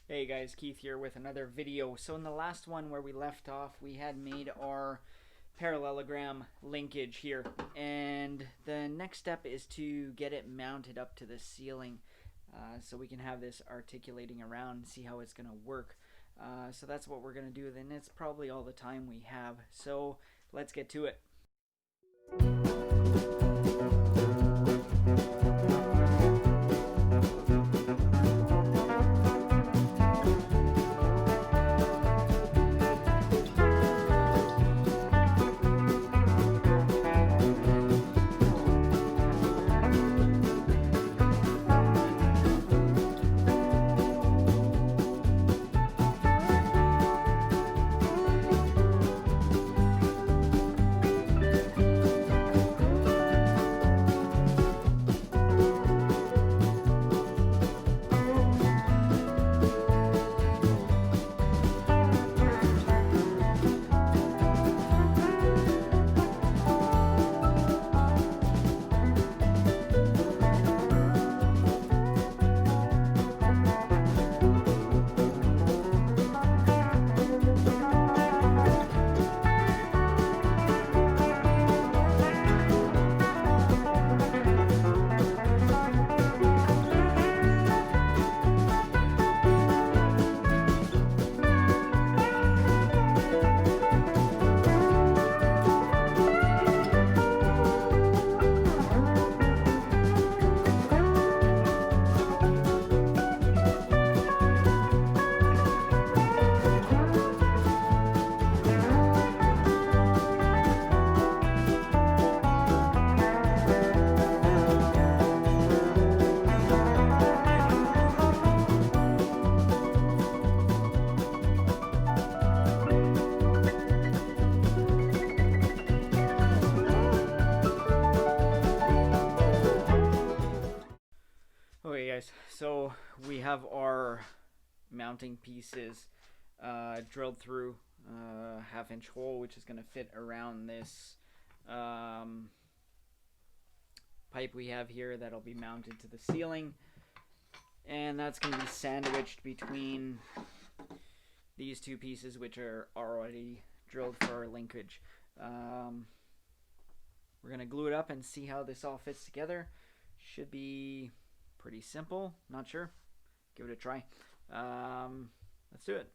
Hey guys, Keith here with another video. So in the last one where we left off, we had made our parallelogram linkage here, and the next step is to get it mounted up to the ceiling so we can have this articulating around and see how it's going to work. So that's what we're going to do, and it's probably all the time we have. So let's get to it. Okay guys, so we have our mounting pieces drilled through a half-inch hole, which is going to fit around this pipe we have here that'll be mounted to the ceiling, and that's going to be sandwiched between these two pieces, which are already drilled for our linkage. We're going to glue it up and see how this all fits together. Should be pretty simple. Not sure. Give it a try. Let's do it.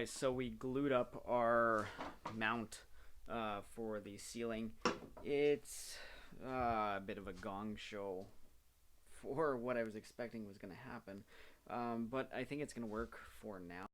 guys, so we glued up our mount for the ceiling. It's a bit of a gong show for what I was expecting was going to happen, but I think it's going to work for now.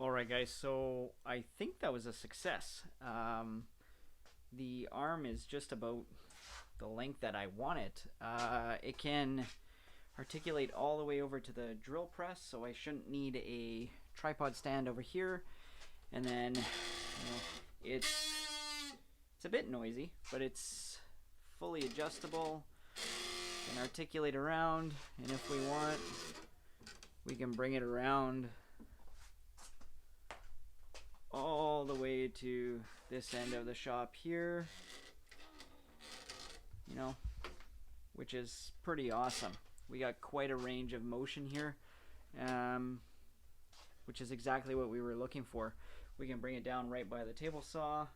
Alright guys, so I think that was a success. The arm is just about the length that I want it. It can articulate all the way over to the drill press, so I shouldn't need a tripod stand over here. And then, it's a bit noisy, but it's fully adjustable. Can articulate around, and if we want, we can bring it around all the way to this end of the shop here, which is pretty awesome. We got quite a range of motion here, which is exactly what we were looking for. We can bring it down right by the table saw.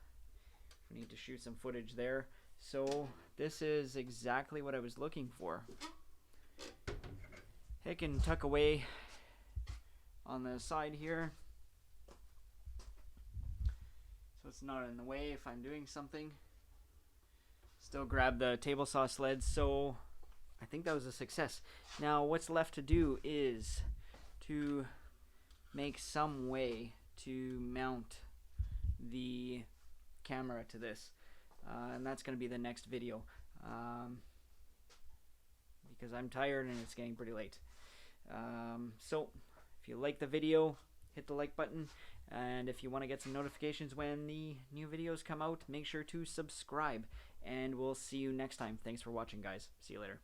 We need to shoot some footage there. So this is exactly what I was looking for. It can tuck away on the side here, so it's not in the way if I'm doing something. Still grab the table saw sled. So I think that was a success. Now what's left to do is to make some way to mount the camera to this, and that's going to be the next video, because I'm tired and it's getting pretty late. So if you like the video, hit the like button, and if you want to get some notifications when the new videos come out, make sure to subscribe, and we'll see you next time. Thanks for watching, guys. See you later.